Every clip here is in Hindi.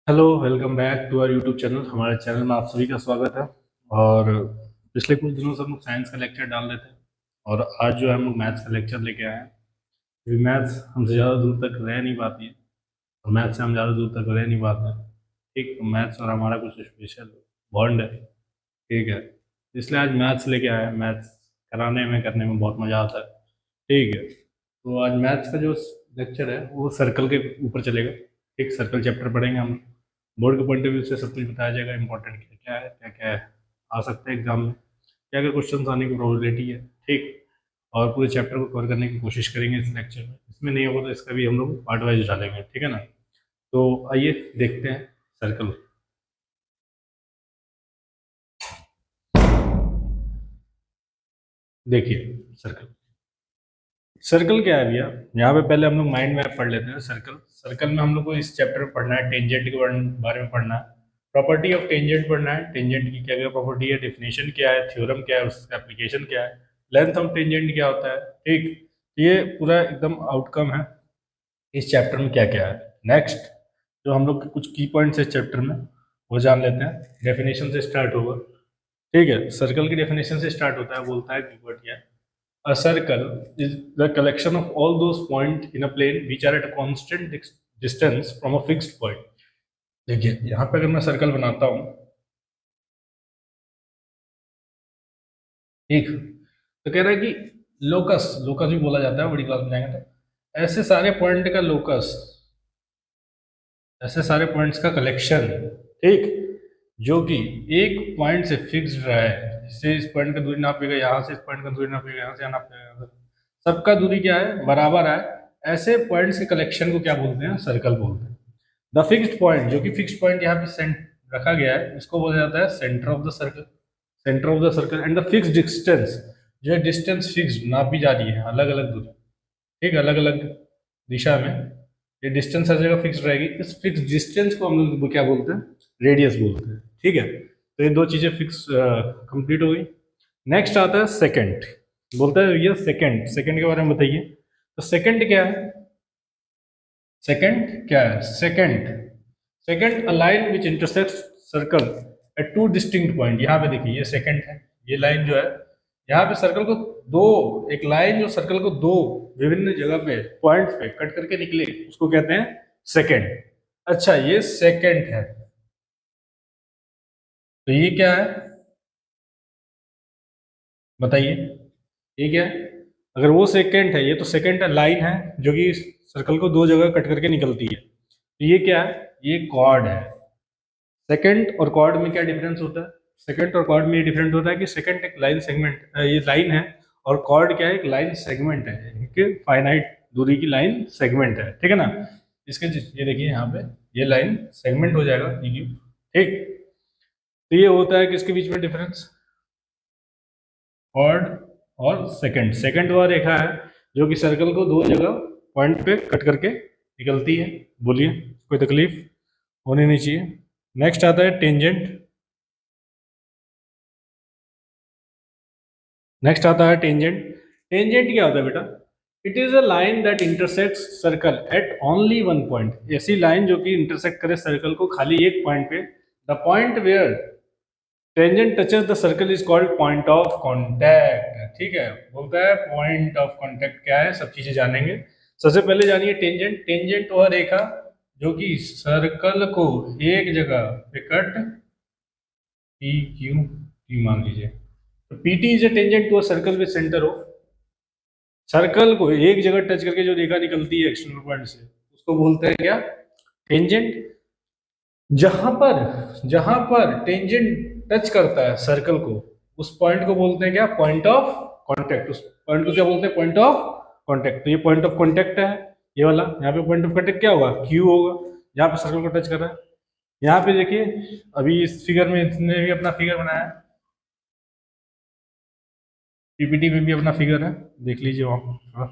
Hello, welcome back to our YouTube channel. हमारे चैनल में आप सभी का स्वागत है। और पिछले कुछ दिनों से हम लोग साइंस का लेक्चर डाल रहे थे और आज जो है हम लोग मैथ्स का लेक्चर लेके आए हैं। क्योंकि मैथ्स हमसे ज़्यादा दूर तक रह नहीं पाती है और मैथ्स से हम ज़्यादा दूर तक रह नहीं पाते हैं। ठीक, तो मैथ्स और हमारा कुछ स्पेशल बॉन्ड है। ठीक है, इसलिए आज मैथ्स लेके आए हैं। मैथ्स कराने में करने में बहुत मज़ा आता है। ठीक है, तो आज मैथ्स का जो लेक्चर है वो सर्कल के ऊपर चलेगा। एक सर्कल चैप्टर पढ़ेंगे हम। बोर्ड के पॉइंट ऑफ व्यू से सब कुछ बताया जाएगा, इंपॉर्टेंट क्या क्या है, क्या क्या है, आ सकता है एग्जाम में, क्या क्या क्वेश्चन आने की प्रोबेबिलिटी है। ठीक, और पूरे चैप्टर को कवर करने की कोशिश करेंगे इस लेक्चर में। इसमें नहीं होगा तो इसका भी हम लोग पार्ट वाइज डालेंगे, ठीक है ना। तो आइए देखते हैं सर्कल। देखिए, सर्कल सर्कल क्या है भैया। यहाँ पे पहले हम लोग माइंड मैप पढ़ लेते हैं। सर्कल सर्कल में हम लोग को इस चैप्टर में पढ़ना है, टेंजेंट के बारे में पढ़ना है, प्रॉपर्टी ऑफ टेंजेंट पढ़ना है, टेंजेंट की क्या क्या प्रॉपर्टी है, डेफिनेशन क्या है, थ्योरम क्या है, उसका एप्लीकेशन क्या है, लेंथ ऑफ टेंजेंट क्या होता है। ठीक, ये पूरा एकदम आउटकम है इस चैप्टर में क्या क्या है। नेक्स्ट जो हम लोग के कुछ की पॉइंट्स है चैप्टर में वो जान लेते हैं। डेफिनेशन से स्टार्ट होगा। ठीक है, सर्कल की डेफिनेशन से स्टार्ट होता है। बोलता है कि what क्या A circle is the collection of all those points in a plane which are at a constant distance from a fixed point. देखिए, यहाँ पे अगर मैं सर्कल बनाता हूँ, ठीक, तो कह रहा है कि लोकस लोकस भी बोला जाता है, बड़ी क्लास में जाएंगे तो ऐसे सारे पॉइंट का लोकस, ऐसे सारे पॉइंट्स का कलेक्शन, ठीक, जो कि एक पॉइंट से फिक्स्ड रहा है। जिससे इस पॉइंट का दूरी नापेगा यहाँ से, इस पॉइंट का दूरी नापेगा यहाँ से, यहाँ नापेगा यहाँ से, सबका दूरी क्या है, बराबर है। ऐसे पॉइंट्स के कलेक्शन को क्या बोलते हैं, सर्कल बोलते हैं। द फिक्स्ड पॉइंट, जो कि फिक्स्ड पॉइंट यहाँ पे सेंट रखा गया है, इसको बोला जाता है centre of the circle. Centre of the circle and the fixed distance, जो है डिस्टेंस फिक्स्ड नापी जा रही है, अलग अलग दूरी, ठीक, अलग अलग दिशा में ये डिस्टेंस हर जगह फिक्स रहेगी। इस फिक्स डिस्टेंस को हम लोग क्या बोलते हैं, रेडियस बोलते हैं। ठीक है, तो ये दो चीजें फिक्स कंप्लीट हो गई। नेक्स्ट आता है सेकंड। बोलता है ये सेकंड, सेकंड के बारे में बताइए। तो सेकंड क्या है, सेकंड क्या है, second second a line which intersects circle eight two distinct point. यहाँ पे देखिए ये सेकंड है, ये लाइन जो है यहाँ पे सर्कल को दो, एक लाइन जो सर्कल को दो विभिन्न जगह पे पॉइंट पे कट करके निकले उसको कहते हैं सेकंड। अच्छा, ये सेकंड है, तो ये क्या है बताइए, ये क्या है। अगर वो सेकंड है, ये तो सेकंड लाइन है जो कि सर्कल को दो जगह कट करके निकलती है। तो ये क्या है, ये कॉर्ड है। सेकंड और कॉर्ड में क्या डिफरेंस होता है, सेकंड और कॉर्ड में ये डिफरेंस होता है कि सेकंड एक लाइन सेगमेंट, ये लाइन है, और कॉर्ड क्या है, एक लाइन सेगमेंट है, एक फाइनाइट दूरी की लाइन सेगमेंट है, ठीक है ना। इसके ये देखिए यहाँ पे ये लाइन सेगमेंट हो जाएगा DQ, ठीक। तो ये होता है कि इसके बीच में डिफरेंस, कॉर्ड और सेकंड। सेकंड वह रेखा है जो कि सर्कल को दो जगह पॉइंट पे कट करके निकलती है। बोलिए, कोई तकलीफ होनी नहीं चाहिए। नेक्स्ट आता है टेंजेंट। नेक्स्ट आता है टेंजेंट। टेंजेंट क्या होता है बेटा, it is a line that intersects circle eight only one point. ऐसी लाइन जो कि इंटरसेक्ट करे सर्कल को खाली एक पॉइंट पे। The point where tangent touches the circle is called point of contact. ठीक है, बोलता है पॉइंट ऑफ कॉन्टैक्ट क्या है, सब चीजें जानेंगे। सबसे पहले जानिए टेंजेंट। टेंजेंट वह रेखा जो कि सर्कल को एक जगह पे कट, पी क्यू टी मान लीजिए, तो PT is a tangent to a circle with centre of. Circle को एक जगह टच करके जो रेखा निकलती है एक्सटर्नल पॉइंट से, उसको बोलते हैं क्या, टेंजेंट। जहां पर टेंजेंट टच करता है सर्कल को, उस पॉइंट को बोलते हैं क्या, पॉइंट ऑफ कांटेक्ट। उस पॉइंट को क्या बोलते हैं, पॉइंट ऑफ कांटेक्ट। तो ये पॉइंट ऑफ कांटेक्ट है, ये वाला। यहाँ पे पॉइंट ऑफ कांटेक्ट क्या होगा, Q होगा, यहाँ पे सर्कल को टच कर रहा है। यहाँ पे देखिए अभी इस फिगर में इसने भी अपना फिगर बनाया है, PPT में भी अपना फिगर है, देख लीजिए वहां थोड़ा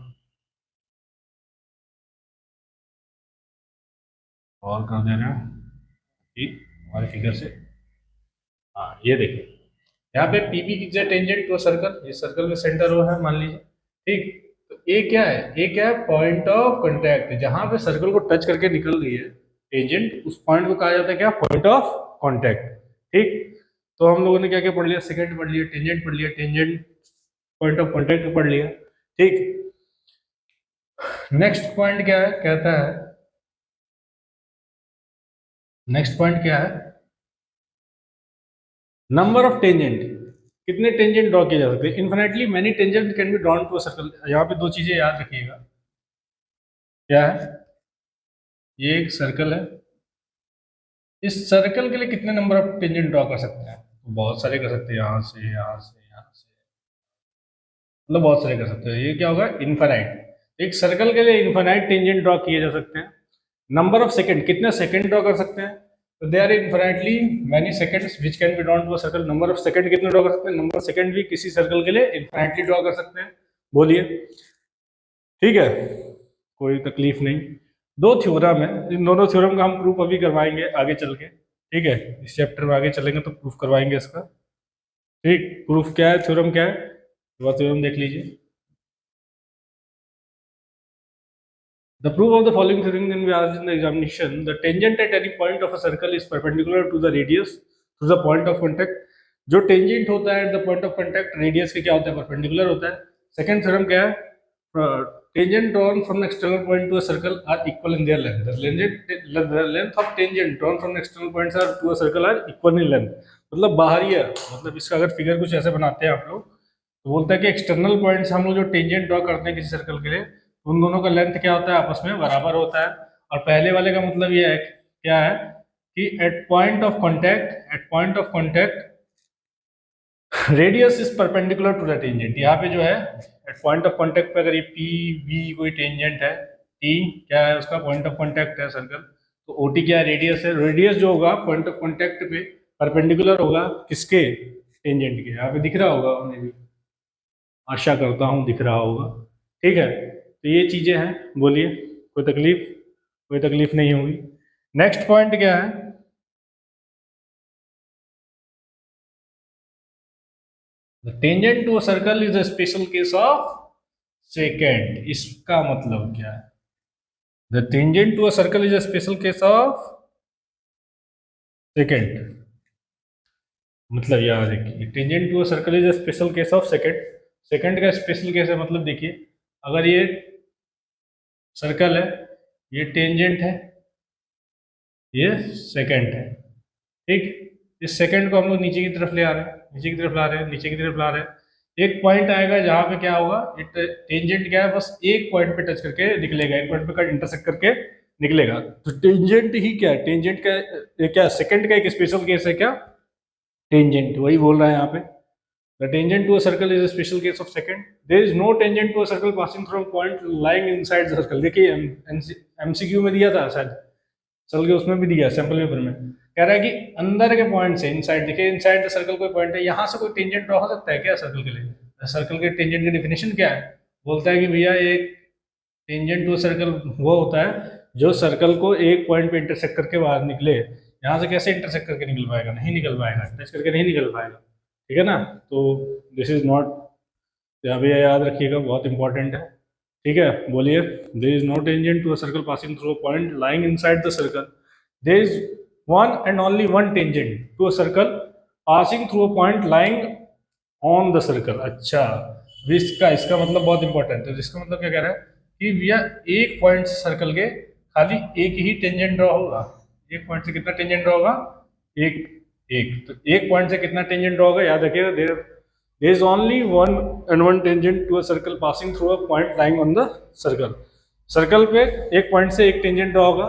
और कर दे रहे हैं ठीक हमारे फिगर से। हाँ, ये देखिए यहाँ पे PP की टेंजेंट टू सर्कल, ये सर्कल में सेंटर वो है मान लीजिए, ठीक। तो ए क्या है, ए क्या है, पॉइंट ऑफ कांटेक्ट, जहां पे सर्कल को टच करके निकल रही है टेंजेंट, उस पॉइंट को कहा जाता है क्या, पॉइंट ऑफ कांटेक्ट। ठीक, तो हम लोगों ने क्या क्या पढ़ लिया, सेकंड पढ़ लिया, टेंजेंट पढ़ लिया, टेंजेंट पॉइंट ऑफ कांटेक्ट पढ़ लिया। ठीक, नेक्स्ट पॉइंट क्या है, कहता है, नेक्स्ट पॉइंट क्या है, नंबर ऑफ टेंजेंट, कितने टेंजेंट ड्रॉ किए जा सकते हैं, infinitely many tangent can be drawn to a circle. यहाँ पे दो चीजें याद रखिएगा, क्या है, ये एक सर्कल है, इस सर्कल के लिए कितने नंबर ऑफ टेंजेंट ड्रॉ कर सकते हैं, तो बहुत सारे कर सकते हैं, यहाँ से यहाँ से यहाँ से, मतलब बहुत सारे कर सकते हैं। ये क्या होगा, इनफाइनाइट, एक सर्कल के लिए इनफाइनाइट टेंजेंट ड्रॉ किए जा सकते हैं। नंबर ऑफ सेकंड, कितने सेकंड ड्रॉ कर सकते हैं, तो they are infinitely many secants which can be drawn to a circle. Number of secant कितने ड्रॉ कर सकते हैं, नंबर ऑफ सेकंड भी किसी सर्कल के लिए इनफाइनाइटली ड्रॉ कर सकते हैं। बोलिए, ठीक है, कोई तकलीफ नहीं। दो थ्योरम है, इन दोनों थ्योरम का हम प्रूफ अभी करवाएंगे आगे चल के, ठीक है, इस चैप्टर में आगे चलेंगे तो प्रूफ करवाएंगे इसका। ठीक, प्रूफ क्या है, थ्योरम क्या है, वह थ्योरम देख लीजिए। The proof of the following theorem can be asked in the examination. The tangent at any point of a circle is perpendicular to the radius to the point of contact. जो टेंजेंट होता है at the point of contact radius के क्या होता है, परपेंडिकुलर होता है। सेकंड थ्योरम क्या है, tangent drawn from external point to a circle are equal in their length. The length of tangent drawn from external points are to a circle are equal in length. मतलब बाहरी है, मतलब इसका अगर फिगर कुछ ऐसे बनाते हैं आप लोग, तो बोलता है कि एक्सटर्नल पॉइंट से हम लोग जो टेंजेंट ड्रॉ करते हैं किसी सर्कल के लिए, उन दोनों का लेंथ क्या होता है, आपस में बराबर होता है। और पहले वाले का मतलब ये है, क्या है, कि at point of contact, at point of contact radius is perpendicular to the tangent. यहाँ पे जो है एट पॉइंट ऑफ कांटेक्ट पे अगर ये पी वी कोई टेंजेंट है, टी क्या है उसका पॉइंट ऑफ कांटेक्ट है सर्कल, तो ओ टी क्या है, रेडियस है। रेडियस जो होगा पॉइंट ऑफ कांटेक्ट पे परपेंडिकुलर होगा किसके, टेंजेंट के। यहाँ पे दिख रहा होगा उन्हें भी, आशा करता हूँ दिख रहा होगा। ठीक है, तो ये चीजें हैं, बोलिए, कोई तकलीफ, कोई तकलीफ नहीं होगी। नेक्स्ट पॉइंट क्या है, the tangent to a circle is a special case of secant. इसका मतलब क्या है, the tangent to a circle is a special case of secant. मतलब याद रखिए, tangent to a circle is a special case of secant. Secant का स्पेशल केस है, मतलब देखिए, अगर ये सर्कल है, ये टेंजेंट है, ये सेकेंड है, ठीक, इस सेकंड को हम लोग नीचे की तरफ ले आ रहे हैं, नीचे की तरफ ला रहे हैं, नीचे की तरफ ला रहे हैं। एक पॉइंट आएगा जहां पे क्या होगा, टेंजेंट क्या है, बस एक पॉइंट पे टच करके निकलेगा, एक पॉइंट पे इंटरसेक्ट करके निकलेगा। तो टेंजेंट ही क्या है, टेंजेंट का ये क्या, सेकंड का एक स्पेशल केस है क्या, टेंजेंट, वही बोल रहा है यहाँ पे। The tangent to a circle is a special case of secant. There is no tangent to a circle passing through point lying inside the circle. देखिए एमसीक्यू में दिया था शायद, चल के उसमें भी दिया सैंपल पेपर में, कह रहा है कि अंदर के पॉइंट से इनसाइड, देखिए इनसाइड द सर्कल कोई पॉइंट है, यहाँ से कोई टेंजेंट ड्रॉ हो सकता है क्या सर्कल के लिए। सर्कल के टेंजेंट की डेफिनेशन क्या है, बोलता है कि भैया एक टेंजेंट टू सर्कल वो होता है जो सर्कल को एक पॉइंट पे इंटरसेक्ट करके बाहर निकले। यहाँ से कैसे इंटरसेक्ट करके निकल पाएगा, नहीं निकल पाएगा, टच करके नहीं निकल पाएगा, ठीक है ना। तो दिस इज नॉट, यहाँ पे याद रखिएगा, बहुत इंपॉर्टेंट है। ठीक है, बोलिए, there is no tangent to a circle passing through a point lying inside the circle. There is one and only one tangent to a circle passing through a point lying on the circle. अच्छा, इसका इसका मतलब बहुत इंपॉर्टेंट है। इसका मतलब क्या कह रहा है कि भैया एक पॉइंट से सर्कल के खाली एक ही टेंजेंट ड्रॉ होगा। एक पॉइंट से कितना टेंजेंट ड्रॉ होगा, एक, एक, तो एक पॉइंट से कितना टेंजेंट ड्रॉ होगा, याद रखिएगा, there is only one and one tangent to a circle passing through a point lying on the circle। Circle पे एक पॉइंट से एक टेंजेंट ड्रॉ होगा।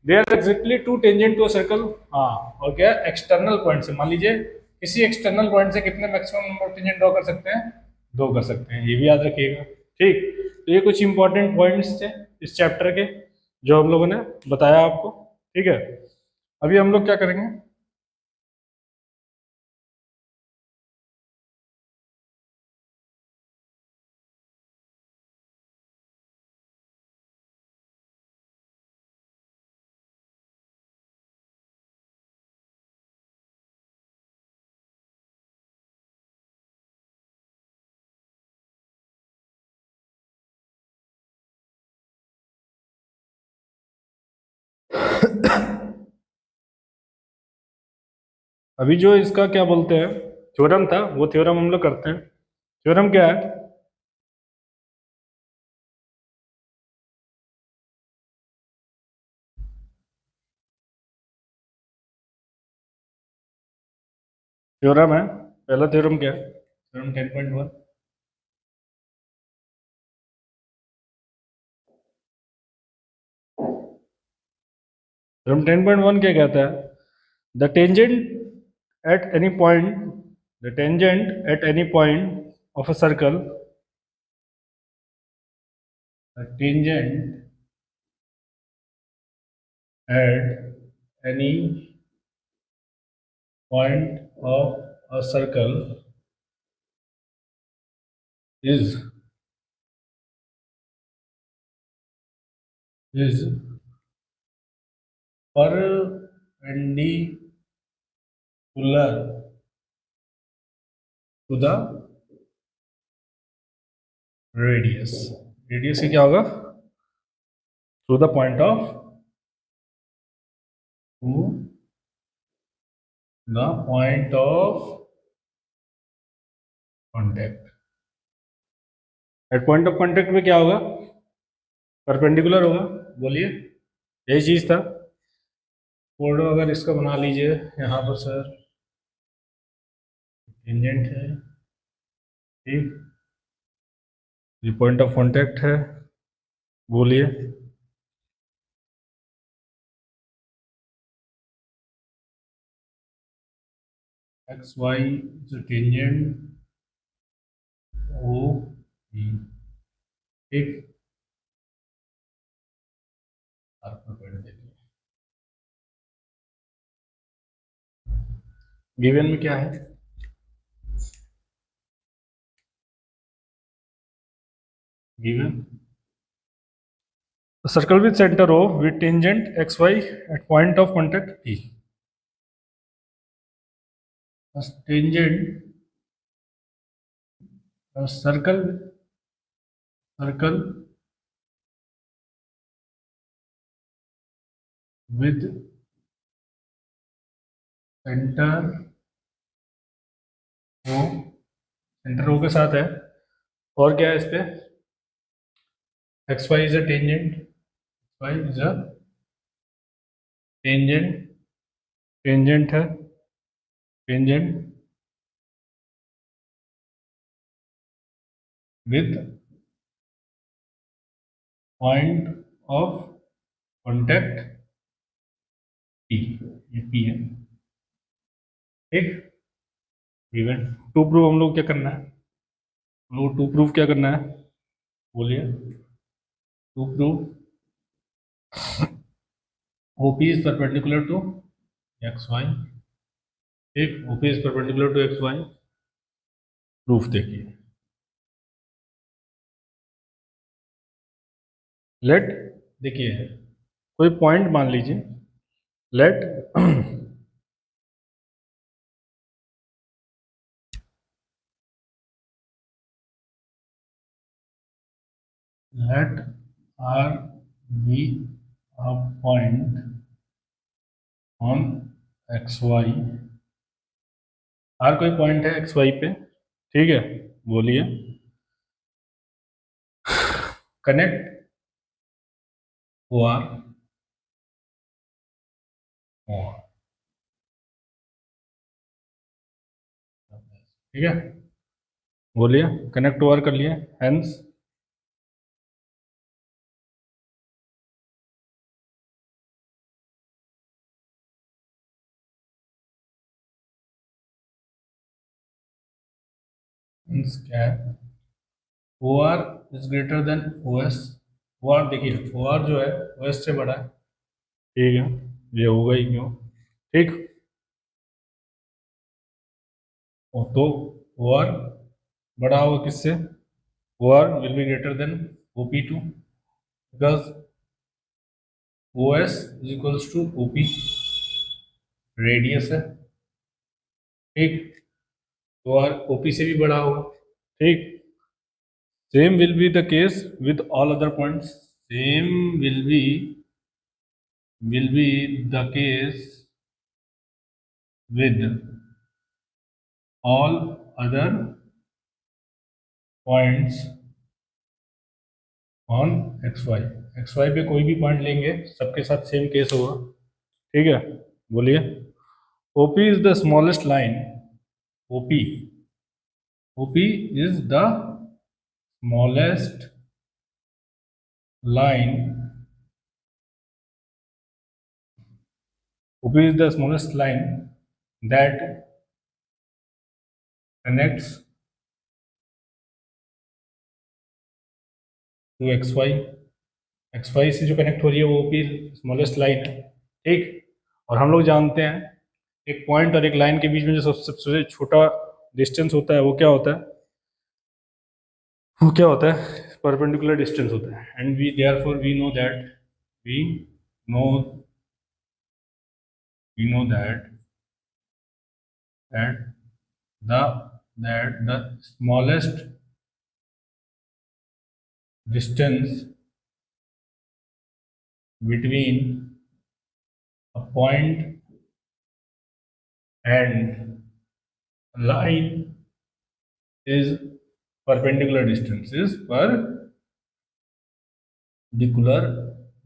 There are exactly two tangent to a circle. हाँ, और क्या, एक्सटर्नल पॉइंट से, मान लीजिए किसी एक्सटर्नल पॉइंट से कितने maximum number of tangent draw कर सकते हैं, दो कर सकते हैं, ये भी याद रखिएगा। ठीक, तो ये कुछ इंपॉर्टेंट पॉइंट्स थे इस चैप्टर के जो हम लोगों ने बताया आपको। ठीक है, अभी हम लोग क्या करेंगे, अभी जो इसका क्या बोलते हैं, थ्योरम था, वो थ्योरम हम लोग करते हैं। थ्योरम क्या है? थ्योरम है, पहला थ्योरम क्या है? थ्योरम 10.1। थ्योरम 10.1 क्या कहता है? The tangent at any point, the tangent at any point of a circle, the tangent at any point of a circle is perpendicular to the radius। Radius से क्या होगा? Through the point of, through the point of contact. At point of contact में क्या होगा? परपेंडिकुलर होगा। बोलिए, यही चीज था। फोल्डर अगर इसका बना लीजिए यहाँ पर सर, टेंजेंट है, ठीक, ये पॉइंट ऑफ कॉन्टेक्ट है। बोलिए, X Y is tangent O B, ठीक। गिवन में क्या है? Given circle with centre O with tangent X Y at point of contact P. Tangent circle, circle with centre O, centre O के साथ है, और क्या है इस पे? X Y is a tangent, Y is a tangent, tangent है, tangent with point of contact P, ये पी है, ठीक। गिवन टू प्रूव हम लोग क्या करना है? हम लोग टू प्रूव क्या करना है? बोलिए, to prove OP is perpendicular to X Y, ठीक। OP is perpendicular to X Y, proof देखिए। लेट, देखिए कोई पॉइंट मान लीजिए, let let R be a point on X Y, R कोई पॉइंट है एक्स वाई पे, ठीक है। बोलिए, कनेक्ट ओ आर, ठीक है। बोलिए, कनेक्ट ओ आर कर लिए, हेंस क्या है? O R is greater than O S. O R देखिए, ओ आर जो है ओ एस से बड़ा है, ठीक है, ये होगा ही क्यों, ठीक। तो ओ आर बड़ा होगा किससे? O R will be greater than O P too, because O S is equals to O P, radius है, ठीक। तो आर ओ पी से भी बड़ा होगा, ठीक। Same will be the case with all other points, same will be will be the case with all other points on xy। xy पे कोई भी पॉइंट लेंगे सबके साथ सेम केस होगा। ठीक है, बोलिए। OP is the smallest line। OP OP is the smallest line। OP is the smallest line that connects to xy। xy से जो कनेक्ट हो रही है वो OP स्मॉलेस्ट लाइन है। ठीक, और हम लोग जानते हैं एक पॉइंट और एक लाइन के बीच में जो सबसे छोटा डिस्टेंस होता है वो क्या होता है? वो क्या होता है? परपेंडिकुलर डिस्टेंस होता है। And we therefore we know no that the the smallest distance between a point and a line is perpendicular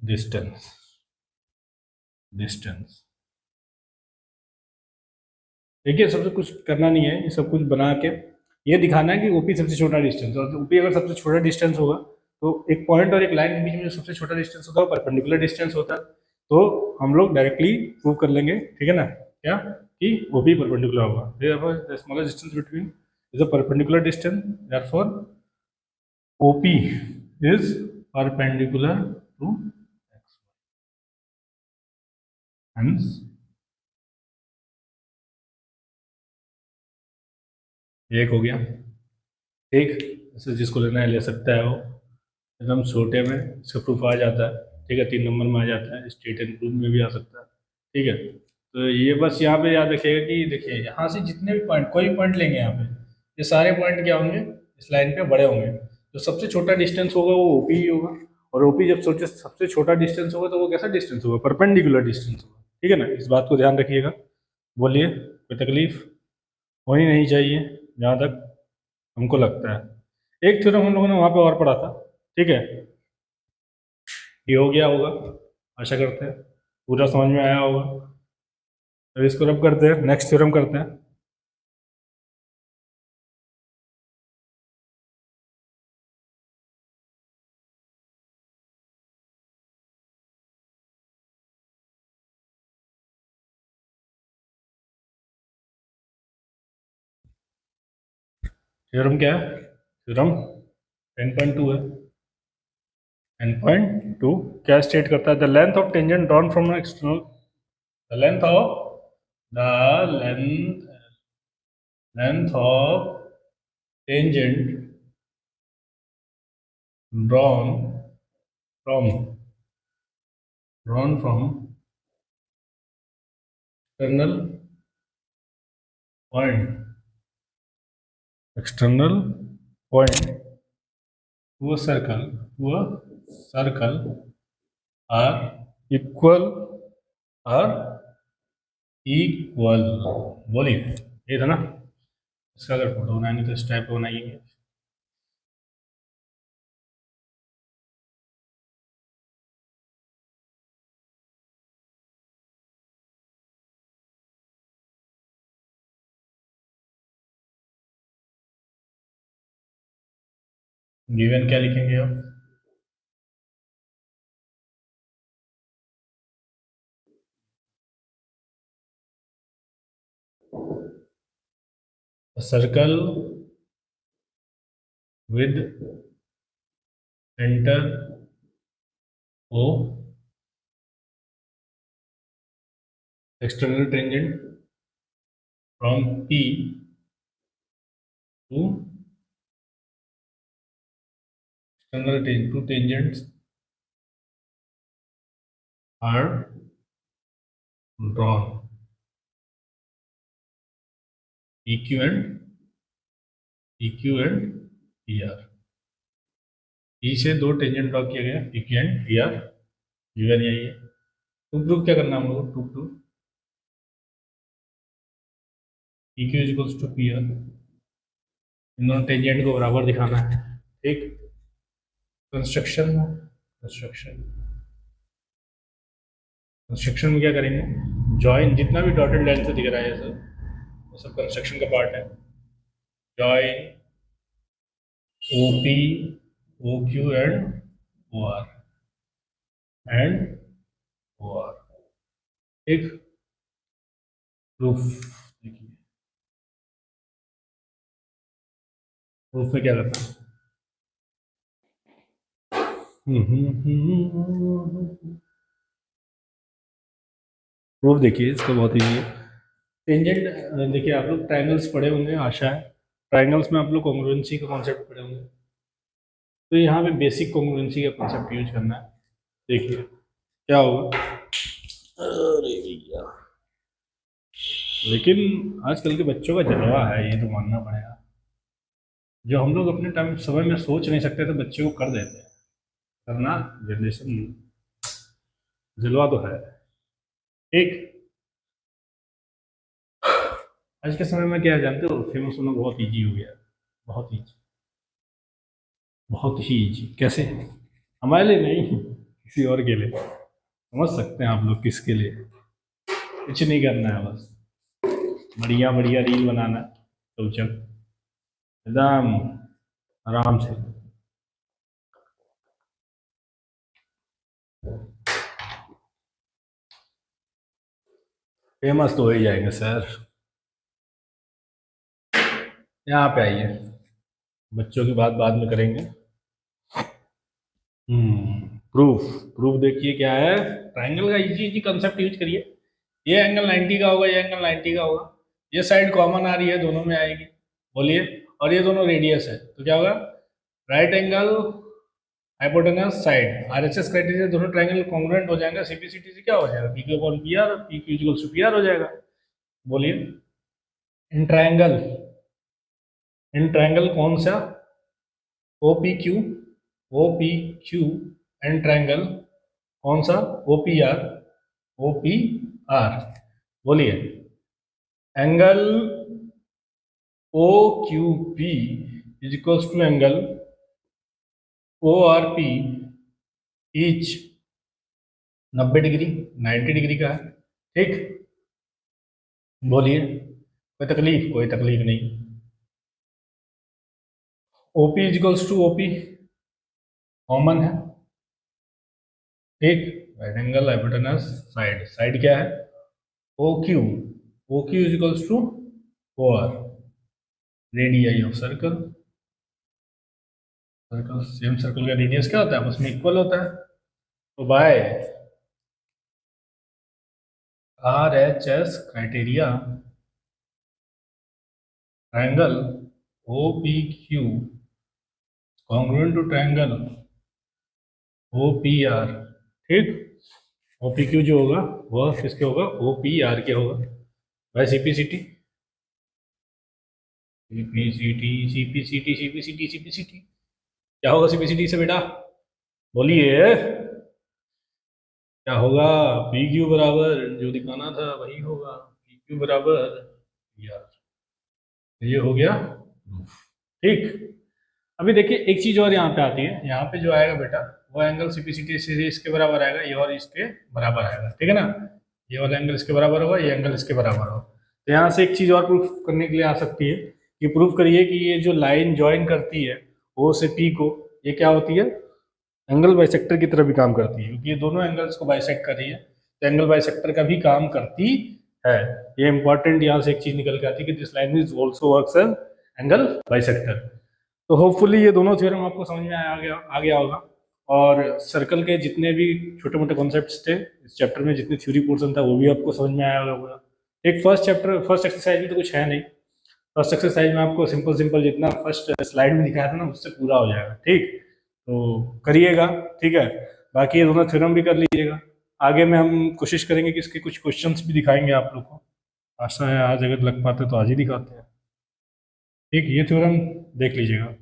distance। देखिए, सबसे कुछ करना नहीं है, ये सब कुछ बना के ये दिखाना है कि ओपी सबसे छोटा डिस्टेंस, और ओपी अगर सबसे छोटा डिस्टेंस होगा तो एक पॉइंट और एक लाइन के बीच में जो सबसे छोटा डिस्टेंस होता है वो परपेंडिकुलर डिस्टेंस होता है। तो हम लोग डायरेक्टली प्रूव कर लेंगे, ठीक है ना, क्या कि ओपी परपेंडिकुलर होगा। therefore the smallest distance between is a perpendicular distance, therefore OP is perpendicular to x। hence एक हो गया। ठीक, इसे जिसको लेना है ले सकता है, वो एकदम छोटे में इसका प्रूफ आ जाता है। ठीक है, 3 नंबर में आ जाता है, स्टेट एंड प्रूफ में भी आ सकता है। ठीक है, तो ये बस यहाँ पे याद रखिएगा कि देखिए यहाँ से जितने भी पॉइंट, कोई भी पॉइंट लेंगे यहाँ पे, ये सारे पॉइंट क्या होंगे, इस लाइन पे बड़े होंगे। जो सबसे छोटा डिस्टेंस होगा वो ओपी ही होगा, और ओपी जब सोचे सबसे छोटा डिस्टेंस होगा तो वो कैसा डिस्टेंस होगा? परपेंडिकुलर डिस्टेंस होगा। ठीक है ना, इस बात को ध्यान रखिएगा। बोलिए, कोई तकलीफ होनी नहीं चाहिए जहाँ तक हमको लगता है। एक थ्योरम हम लोगों ने वहाँ पे और पढ़ा था। ठीक है, ये हो गया होगा, आशा करते हैं पूरा समझ में आया होगा। तो इसको रब करते हैं, नेक्स्ट थ्योरम करते हैं। थ्योरम क्या है? थ्योरम 10.2 है। 10.2 क्या स्टेट करता है? The length of tangent drawn from external, the length of the length length of tangent drawn from external point, external point to circle are equal are equal. बोलिए, ये था ना? इसका अगर फोटो बनाएंगे तो इस टाइप का बनाइए। गिवन क्या लिखेंगे आप? Circle with centre O external tangent from P to external two tangents are drawn, EQ and PR। E से 2 टेंजेंट ड्रॉ किए गए, PQ एंड PR, गिवन यही है। टू प्रूफ क्या करना है हम लोग, to proof P Q equals to P R, इन दोनों टेंजेंट को बराबर दिखाना है। ठीक, कंस्ट्रक्शन में क्या करेंगे, जॉइन जितना भी डॉटेड लाइन से दिख रहा है सब, वो सब कंस्ट्रक्शन का पार्ट है। Join O P, O Q and O R, and O R. ठीक, प्रूफ देखिए, प्रूफ में क्या करना है, प्रूफ देखिए इसका बहुत ईजी है। टेंजेंट देखिए, आप लोग ट्रायंगल्स पढ़े होंगे आशा है, ट्रायंगल्स में आप लोग कॉन्ग्रुएंसी का कॉन्सेप्ट पढ़े होंगे, तो यहाँ पे बेसिक कॉन्ग्रुएंसी का कॉन्सेप्ट यूज करना है। देखिए क्या होगा, अरे भैया, लेकिन आजकल के बच्चों का जलवा है, ये तो मानना पड़ेगा। जो हम लोग अपने टाइम समय में सोच नहीं सकते थे, बच्चे को कर देते हैं। करना जनरेशन जलवा तो है। एक आज के समय में क्या है जानते हो, फेमस होना बहुत इजी हो गया है, बहुत इजी, बहुत ही इजी। कैसे, हमारे लिए नहीं, किसी और के लिए। समझ सकते हैं आप लोग किसके लिए, कुछ नहीं करना है, बस बढ़िया बढ़िया रील बनाना है, तो चल एकदम आराम से। फेमस तो हो ही जाएंगे सर। यहाँ पे आइए, बच्चों की बात बाद में करेंगे। प्रूफ, प्रूफ देखिए क्या है, ट्रायंगल का इजी इजी कंसेप्ट यूज करिए। ये एंगल 90 का होगा, ये एंगल 90 का होगा, ये साइड कॉमन आ रही है, दोनों में आएगी, बोलिए, और ये दोनों रेडियस है, तो क्या होगा, right angle hypotenuse side, RHS criteria, दोनों ट्रायंगल कॉन्ग्रुएंट हो जाएंगे, सीपीसीटी से क्या हो जाएगा, P Q upon P R, P Q equals to P R हो जाएगा। बोलिए, इन ट्रायंगल, इन ट्रायंगल कौन सा, O P Q, O P Q and triangle कौन सा, O P R, O P R. बोलिए, angle O Q P is equals to angle O R P, each 90 degree, 90 degree का है। ठीक, बोलिए, कोई तकलीफ, कोई तकलीफ नहीं। OP is equals to OP common है। ठीक, right angle hypotenuse side, side क्या है, O Q, O Q is equals to O R, radii of circle, circle same circle का रेडियस क्या होता है, आपस में इक्वल होता है, तो by R H S criteria, triangle O P Q congruent to triangle O P R. ठीक, ओ पी क्यू जो होगा वह किसके होगा, ओ पी आर के होगा, by CPCT, CPCT, CPCT, CPCT, CPCT, क्या होगा सीपीसीटी से बेटा, बोलिए, क्या होगा, पी क्यू बराबर जो दिखाना था वही होगा, पी क्यू बराबर यार, ये हो गया। ठीक, अभी देखिए एक चीज और यहाँ पे आती है, यहाँ पे जो आएगा बेटा, वो एंगल सीपीसीटी से इसके बराबर आएगा, ये और इसके बराबर आएगा, ठीक है ना, ये वाला एंगल इसके बराबर होगा, ये एंगल इसके बराबर होगा। तो यहाँ से एक चीज और प्रूफ करने के लिए आ सकती है, कि प्रूफ करिए कि ये जो लाइन ज्वाइन करती है ओ से पी को, ये क्या होती है, एंगल बाइसेक्टर की तरह भी काम करती है, क्योंकि ये दोनों एंगल्स को बाइसेक्ट कर रही है, तो एंगल बाइसेक्टर का भी काम करती है। ये इंपॉर्टेंट यहाँ से एक चीज निकल के आती है कि this line is also works as angle bisector. तो होपफुली ये दोनों थ्योरम आपको समझ में आ गया होगा, और सर्कल के जितने भी छोटे मोटे कॉन्सेप्ट्स थे इस चैप्टर में, जितने थ्योरी पोर्शन था वो भी आपको समझ में आया होगा। एक फर्स्ट चैप्टर, फर्स्ट एक्सरसाइज में तो कुछ है नहीं, फर्स्ट एक्सरसाइज में आपको सिंपल सिंपल जितना फर्स्ट स्लाइड में दिखाया था ना, उससे पूरा हो जाएगा। ठीक, तो करिएगा, ठीक है, बाकी ये दोनों थ्योरम भी कर लीजिएगा। आगे में हम कोशिश करेंगे कि इसके कुछ क्वेश्चंस भी दिखाएंगे आप लोग को, आशा है आज अगर लग पाते तो आज ही दिखाते हैं। ठीक, ये थ्योरम देख लीजिएगा।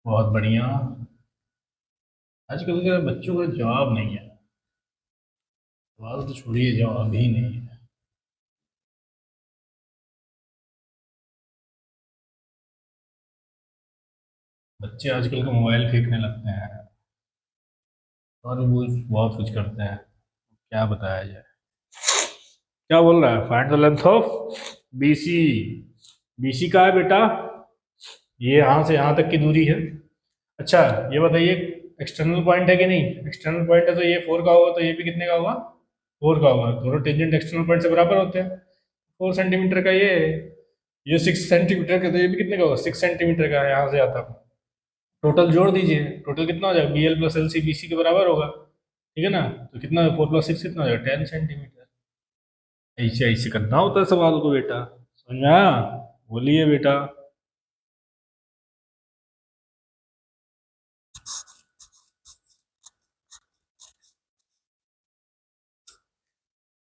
बहुत बढ़िया। आजकल के बच्चों का जवाब नहीं है, सवाल तो छोड़िए, जवाब ही नहीं है। बच्चे आजकल का मोबाइल फेंकने लगते हैं और वो बहुत कुछ करते हैं, क्या बताया जाए। क्या बोल रहा है? Find the length of BC. BC का है बेटा, ये यहाँ से यहाँ तक की दूरी है। अच्छा, ये बताइए, एक्सटर्नल पॉइंट है कि नहीं? एक्सटर्नल पॉइंट है तो ये 4 का होगा, तो ये भी कितने का होगा? 4 का होगा। दोनों टेंजेंट एक्सटर्नल पॉइंट से बराबर होते हैं। 4 सेंटीमीटर का ये 6 सेंटीमीटर का, तो ये भी कितने का होगा? 6 सेंटीमीटर का। यहाँ से आता है, टोटल जोड़ दीजिए, टोटल कितना हो जाएगा? B L plus L C B C के बराबर होगा, ठीक है ना? तो कितना, 4 प्लस 6 कितना हो जाएगा? 10 सेंटीमीटर। ऐसे ऐसे करना होता है सवाल को बेटा, समझ में आया? बोलिए बेटा।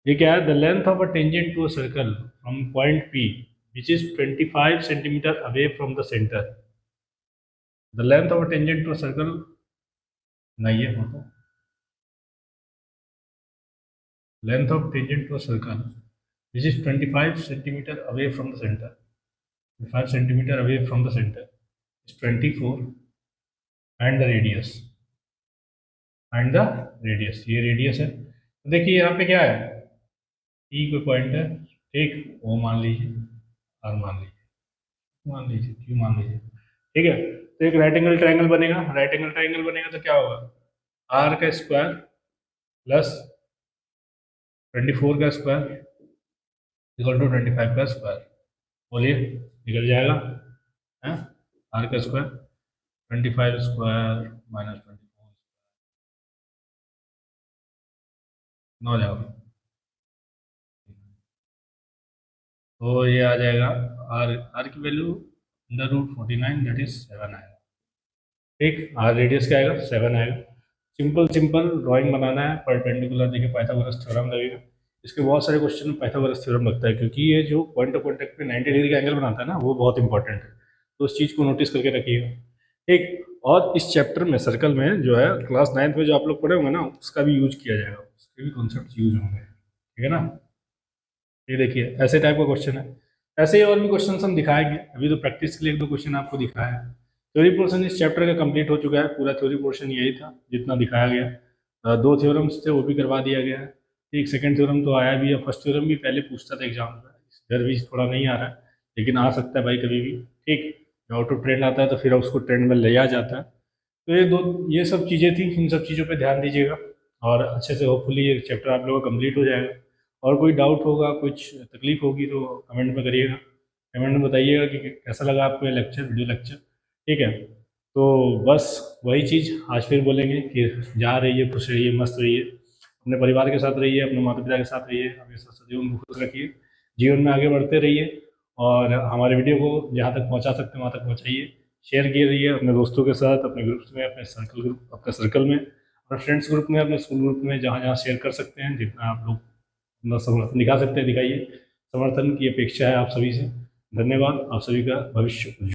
ये क्या है? The length of a tangent to a circle from point P which is 25 centimetre away from the centre. The length of a tangent to a circle, नहीं है वो तो, length of tangent to a circle which is 25 centimetre away from the centre, 5 centimetre away from the centre is 24 and the radius, and the radius, ये रेडियस है। तो देखिए यहाँ पे क्या है, ई कोई पॉइंट है, ठीक, ओ मान लीजिए, आर मान लीजिए, मान लीजिए, क्यू मान लीजिए, ठीक है। तो एक राइट एंगल ट्राइंगल बनेगा, राइट एंगल ट्राइंगल बनेगा तो क्या होगा? आर का स्क्वायर प्लस 24 का स्क्वायर इक्वल टू 25 का स्क्वायर। बोलिए, निकल जाएगा? है, आर का स्क्वायर 25 स्क्वायर माइनस 24 कितना हो जाएगा? तो ये आ जाएगा, आर आर की value under root 49, that is 7 आएगा, ठीक। आर रेडियस क्या आएगा? 7 आएगा। सिंपल सिंपल ड्राइंग बनाना है, परपेंडिकुलर देखिए पाइथागोरस थ्योरम लगेगा। इसके बहुत सारे क्वेश्चन में पाइथागोरस थ्योरम लगता है, क्योंकि ये जो पॉइंट टू कॉन्टेक्ट पे 90 डिग्री का एंगल बनाता है ना, वो बहुत इंपॉर्टेंट है। तो उस चीज़ को नोटिस करके रखिएगा, ठीक। और इस चैप्टर में, सर्कल में जो है, क्लास 9th में जो आप लोग पढ़े होंगे ना, उसका भी यूज किया जाएगा, उसके भी कॉन्सेप्ट यूज होंगे, ठीक है ना? ये देखिए, ऐसे टाइप का क्वेश्चन है। ऐसे ही और भी क्वेश्चन हम दिखाएंगे, अभी तो प्रैक्टिस के लिए 1-2 क्वेश्चन आपको दिखाया है। थ्योरी पोर्शन इस चैप्टर का कंप्लीट हो चुका है, पूरा थ्योरी पोर्शन यही था जितना दिखाया गया। 2 थ्योरम्स थे, वो भी करवा दिया गया है, ठीक। सेकंड थ्योरम तो आया भी है, फर्स्ट थ्योरम भी पहले पूछता था एग्जाम में, इधर भी थोड़ा नहीं आ रहा है, लेकिन आ सकता है भाई कभी भी, ठीक। आउट ऑफ ट्रेंड आता है तो फिर उसको ट्रेंड में ले आ जाता है। तो ये सब चीज़ें थी, इन सब चीज़ों पे ध्यान दीजिएगा और अच्छे से होपफुली ये चैप्टर आप लोगों का कंप्लीट हो जाएगा। और कोई डाउट होगा, कुछ तकलीफ होगी तो कमेंट में करिएगा, कमेंट में बताइएगा कि कैसा लगा आपको ये लेक्चर, वीडियो लेक्चर, ठीक है। तो बस वही चीज़ आज फिर बोलेंगे कि जहाँ रहिए खुश रहिए, मस्त रहिए, अपने परिवार के साथ रहिए, अपने माता पिता के साथ रहिए, हमेशा सदैव उनको खुश रखिए, जीवन में आगे बढ़ते रहिए, और हमारे वीडियो को जहाँ तक पहुँचा सकते हैं वहाँ तक पहुँचाइए, शेयर किए रहिए अपने दोस्तों के साथ, अपने ग्रुप्स में, अपने सर्कल ग्रुप, अपने सर्कल में, अपने फ्रेंड्स ग्रुप में, अपने स्कूल ग्रुप में, जहाँ जहाँ शेयर कर सकते हैं, जितना आप लोग अपना समर्थन दिखा सकते हैं दिखाइए। समर्थन की अपेक्षा है आप सभी से। धन्यवाद, आप सभी का भविष्य उज्जवल।